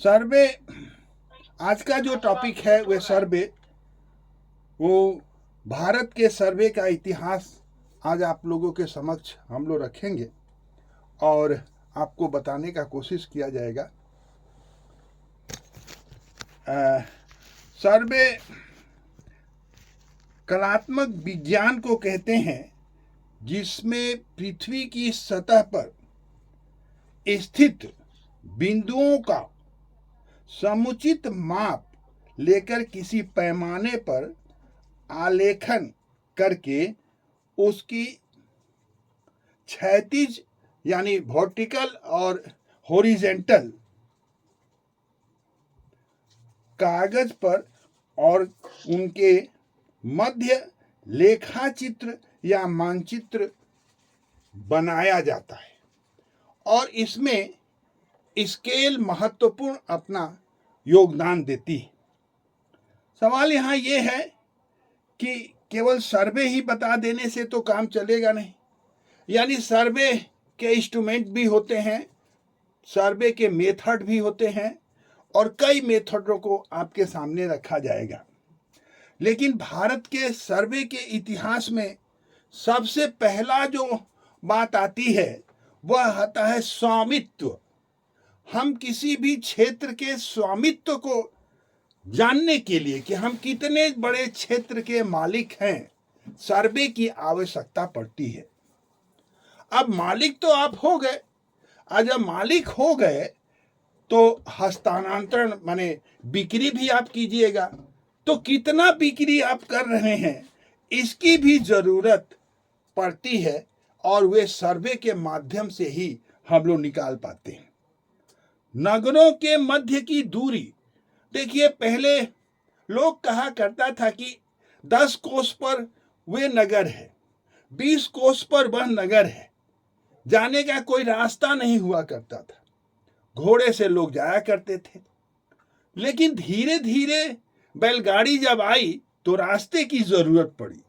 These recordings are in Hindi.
सर्वे, आज का जो टॉपिक है वह सर्वे, वो भारत के सर्वे का इतिहास आज आप लोगों के समक्ष हम लोग रखेंगे और आपको बताने का कोशिश किया जाएगा। सर्वे कलात्मक विज्ञान को कहते हैं जिसमें पृथ्वी की सतह पर स्थित बिंदुओं का समुचित माप लेकर किसी पैमाने पर आलेखन करके उसकी क्षैतिज यानी वर्टिकल और हॉरिजेंटल कागज पर और उनके मध्य लेखाचित्र या मानचित्र बनाया जाता है और इसमें स्केल महत्वपूर्ण अपना योगदान देती है। सवाल यहाँ ये है कि केवल सर्वे ही बता देने से तो काम चलेगा नहीं, यानी सर्वे के इंस्ट्रूमेंट भी होते हैं, सर्वे के मेथड भी होते हैं और कई मेथडों को आपके सामने रखा जाएगा। लेकिन भारत के सर्वे के इतिहास में सबसे पहला जो बात आती है वह आता है स्वामित्व। हम किसी भी क्षेत्र के स्वामित्व को जानने के लिए कि हम कितने बड़े क्षेत्र के मालिक हैं, सर्वे की आवश्यकता पड़ती है। अब मालिक तो आप हो गए, आज जब मालिक हो गए तो हस्तांतरण माने बिक्री भी आप कीजिएगा, तो कितना बिक्री आप कर रहे हैं इसकी भी जरूरत पड़ती है और वे सर्वे के माध्यम से ही हम लोग निकाल पाते हैं। नगरों के मध्य की दूरी, देखिए पहले लोग कहा करता था कि 10 कोस पर वे नगर है, 20 कोस पर वह नगर है, जाने का कोई रास्ता नहीं हुआ करता था, घोड़े से लोग जाया करते थे। लेकिन धीरे धीरे बैलगाड़ी जब आई तो रास्ते की जरूरत पड़ी।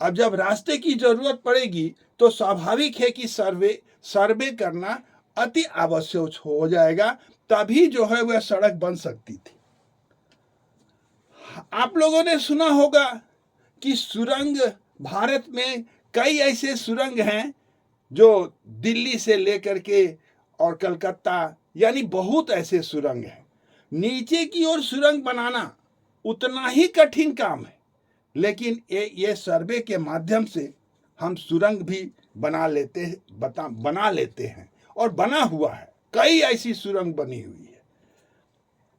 अब जब रास्ते की जरूरत पड़ेगी तो स्वाभाविक है कि सर्वे करना अति आवश्यक हो जाएगा, तभी जो है वह सड़क बन सकती थी। आप लोगों ने सुना होगा कि सुरंग, भारत में कई ऐसे सुरंग हैं जो दिल्ली से लेकर के और कलकत्ता, यानी बहुत ऐसे सुरंग हैं। नीचे की ओर सुरंग बनाना उतना ही कठिन काम है, लेकिन ये सर्वे के माध्यम से हम सुरंग भी बना लेते हैं और बना हुआ है, कई ऐसी सुरंग बनी हुई है।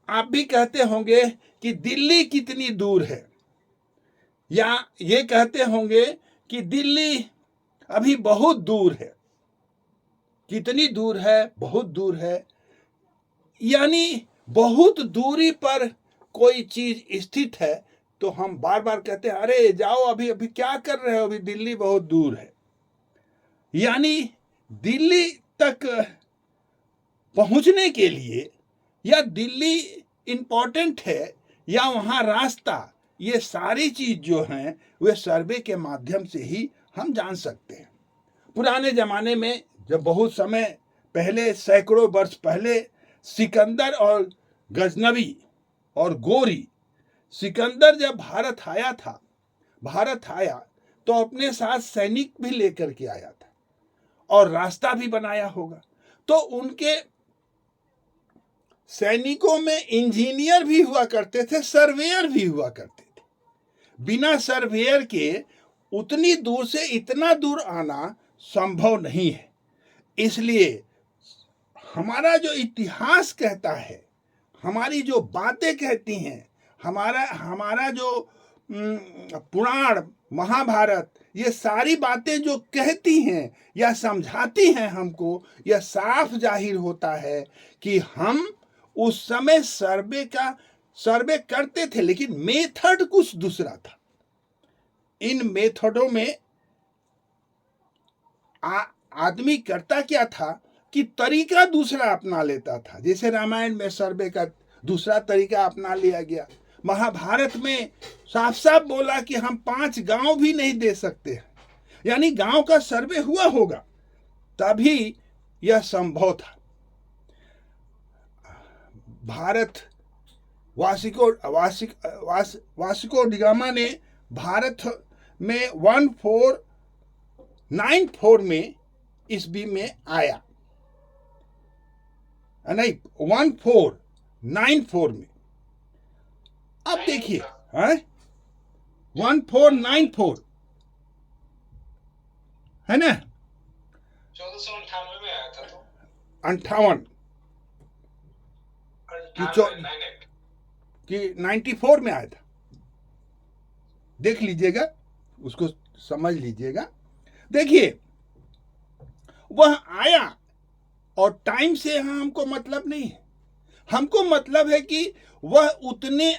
आप भी कहते होंगे कि दिल्ली कितनी दूर है, या ये कहते होंगे कि दिल्ली अभी बहुत दूर है। कितनी दूर है? बहुत दूर है, यानी बहुत दूरी पर कोई चीज स्थित है तो हम बार बार कहते हैं अरे जाओ, अभी अभी क्या कर रहे हो, अभी दिल्ली बहुत दूर है। यानी दिल्ली तक पहुंचने के लिए या दिल्ली इंपॉर्टेंट है या वहां रास्ता, ये सारी चीज जो हैं वे सर्वे के माध्यम से ही हम जान सकते हैं। पुराने जमाने में जब बहुत समय पहले, सैकड़ों वर्ष पहले, सिकंदर और गजनवी और गोरी, सिकंदर जब भारत आया तो अपने साथ सैनिक भी लेकर के आया था और रास्ता भी बनाया होगा। तो उनके सैनिकों में इंजीनियर भी हुआ करते थे, सर्वेयर भी हुआ करते थे। बिना सर्वेयर के उतनी दूर से इतना दूर आना संभव नहीं है। इसलिए हमारा जो इतिहास कहता है, हमारी जो बातें कहती हैं, हमारा जो पुराण, महाभारत, ये सारी बातें जो कहती हैं या समझाती हैं हमको, यह साफ जाहिर होता है कि हम उस समय सर्वे करते थे, लेकिन मेथड कुछ दूसरा था। इन मेथडों में आदमी करता क्या था कि तरीका दूसरा अपना लेता था। जैसे रामायण में सर्वे का दूसरा तरीका अपना लिया गया, महाभारत में साफ साफ बोला कि हम 5 गांव भी नहीं दे सकते हैं, यानी गांव का सर्वे हुआ होगा तभी यह संभव था। भारत वास्को डिगामा ने भारत में 1494 में ईस्वी में आया, नहीं 1494 में। अब देखिए 1494 है ना, 1498 में आया था तो 58 कि 94 में आया था। देख लीजिएगा, उसको समझ लीजिएगा। देखिए वह आया, और टाइम से हमको मतलब नहीं है, हमको मतलब है कि वह उतने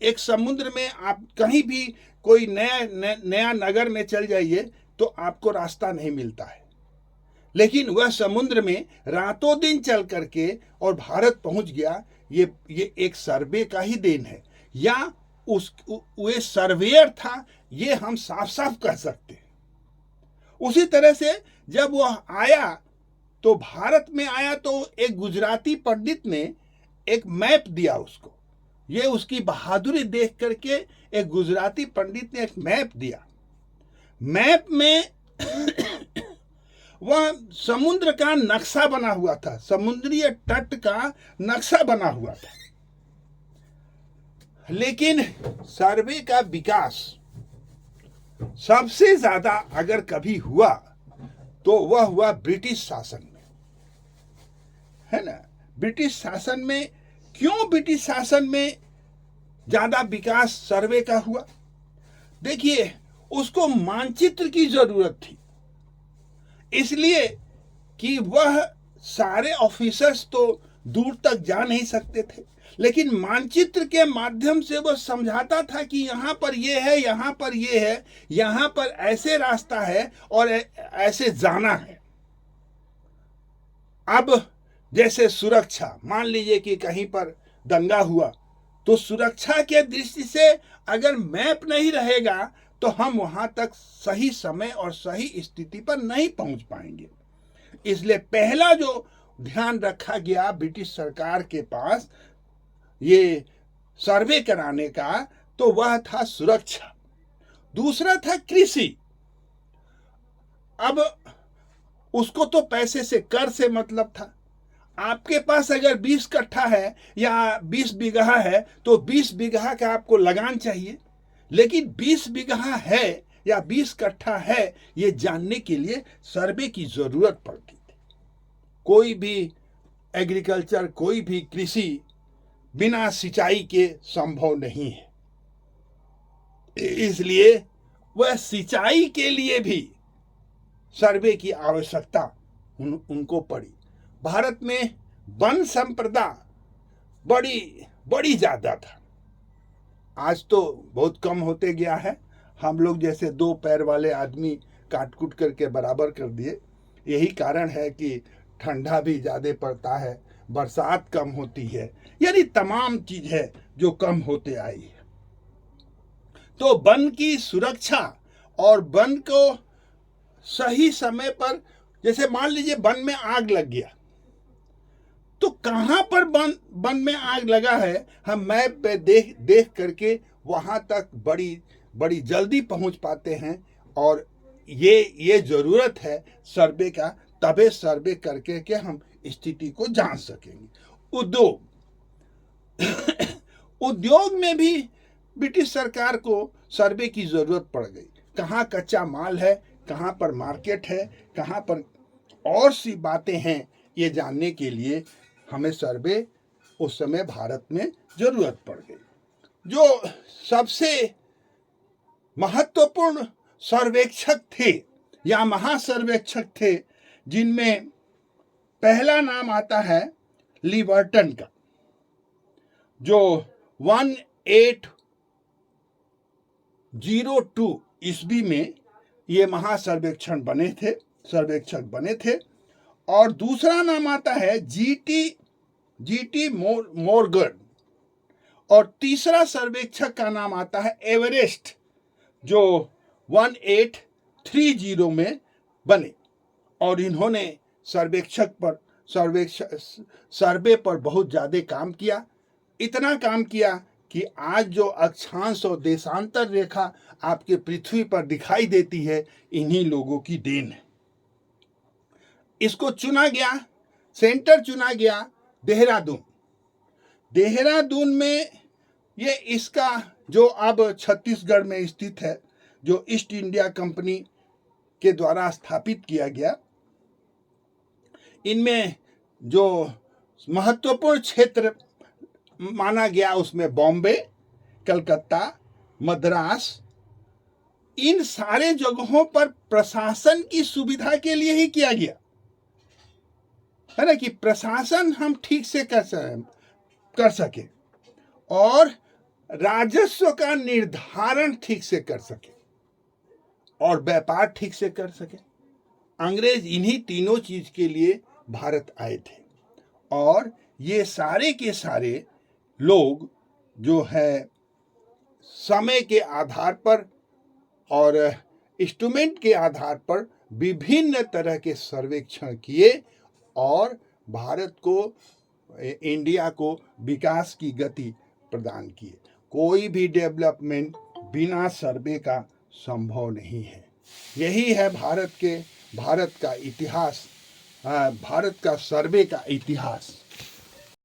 एक समुद्र में आप कहीं भी कोई नया नगर में चल जाइए तो आपको रास्ता नहीं मिलता है, लेकिन वह समुद्र में रातों दिन चल करके और भारत पहुंच गया। ये एक सर्वे का ही देन है, या वे सर्वेयर था, ये हम साफ साफ कह सकते हैं। उसी तरह से जब वह आया तो भारत में आया तो एक गुजराती पंडित ने एक मैप दिया उसको। ये उसकी बहादुरी देख करके एक गुजराती पंडित ने एक मैप दिया। मैप में वह समुद्र का नक्शा बना हुआ था, समुद्रीय तट का नक्शा बना हुआ था। लेकिन सर्वे का विकास सबसे ज्यादा अगर कभी हुआ तो वह हुआ ब्रिटिश शासन में, है ना। ब्रिटिश शासन में, क्यों ब्रिटिश शासन में ज्यादा विकास सर्वे का हुआ? देखिए, उसको मानचित्र की जरूरत थी, इसलिए कि वह सारे ऑफिसर्स तो दूर तक जा नहीं सकते थे, लेकिन मानचित्र के माध्यम से वह समझाता था कि यहाँ पर ये है, यहाँ पर ये है, यहाँ पर ऐसे रास्ता है और ऐसे जाना है। अब जैसे सुरक्षा, मान लीजिए कि कहीं पर दंगा हुआ तो सुरक्षा के दृष्टि से अगर मैप नहीं रहेगा तो हम वहां तक सही समय और सही स्थिति पर नहीं पहुंच पाएंगे। इसलिए पहला जो ध्यान रखा गया ब्रिटिश सरकार के पास ये सर्वे कराने का, तो वह था सुरक्षा। दूसरा था कृषि। अब उसको तो पैसे से, कर से मतलब था। आपके पास अगर 20 कट्ठा है या 20 बीघा है तो 20 बीघा का आपको लगान चाहिए, लेकिन 20 बीघा है या 20 कट्ठा है ये जानने के लिए सर्वे की जरूरत पड़ती थी। कोई भी एग्रीकल्चर, कोई भी कृषि बिना सिंचाई के संभव नहीं है, इसलिए वह सिंचाई के लिए भी सर्वे की आवश्यकता उनको पड़ी। भारत में वन संपदा बड़ी ज्यादा था, आज तो बहुत कम होते गया है। हम लोग जैसे 2 पैर वाले आदमी काट कूट करके बराबर कर दिए। यही कारण है कि ठंडा भी ज्यादा पड़ता है, बरसात कम होती है, यानी तमाम चीज है जो कम होते आई है। तो वन की सुरक्षा और वन को सही समय पर, जैसे मान लीजिए वन में आग लग गया तो कहां पर वन में आग लगा है, हम मैप पे देख करके वहां तक बड़ी जल्दी पहुंच पाते हैं। और ये जरूरत है सर्वे का, तबे सर्वे करके के हम स्थिति को जान सकेंगे। उद्योग में भी ब्रिटिश सरकार को सर्वे की जरूरत पड़ गई। कहाँ कच्चा माल है, कहाँ पर मार्केट है, कहाँ पर और सी बातें हैं, ये जानने के लिए हमें सर्वे उस समय भारत में जरूरत पड़ गई। जो सबसे महत्वपूर्ण सर्वेक्षक थे या महासर्वेक्षक थे, जिनमें पहला नाम आता है लिबर्टन का, जो 1802 ईस्वी में ये महासर्वेक्षक बने थे। और दूसरा नाम आता है जीटी मॉर्गन, और तीसरा सर्वेक्षक का नाम आता है एवरेस्ट, जो 1830 में बने। और इन्होंने सर्वेक्षक पर सर्वे पर बहुत ज़्यादा काम किया। इतना काम किया कि आज जो अक्षांश और देशांतर रेखा आपके पृथ्वी पर दिखाई देती है, इन्हीं लोगों की देन है। इसको चुना गया, सेंटर चुना गया देहरादून। देहरादून में ये इसका जो अब छत्तीसगढ़ में स्थित है, जो ईस्ट इंडिया कंपनी के द्वारा स्थापित किया गया, इनमें जो महत्वपूर्ण क्षेत्र माना गया उसमें बॉम्बे, कलकत्ता, मद्रास, इन सारे जगहों पर प्रशासन की सुविधा के लिए ही किया गया है ना, कि प्रशासन हम ठीक से कर सके और राजस्व का निर्धारण ठीक से कर सके और व्यापार ठीक से कर सके। अंग्रेज इन्हीं तीनों चीज के लिए भारत आए थे और ये सारे के सारे लोग जो है समय के आधार पर और इंस्ट्रूमेंट के आधार पर विभिन्न तरह के सर्वेक्षण किए और भारत को, इंडिया को विकास की गति प्रदान किए। कोई भी डेवलपमेंट बिना सर्वे का संभव नहीं है। यही है भारत का इतिहास, भारत का सर्वे का इतिहास।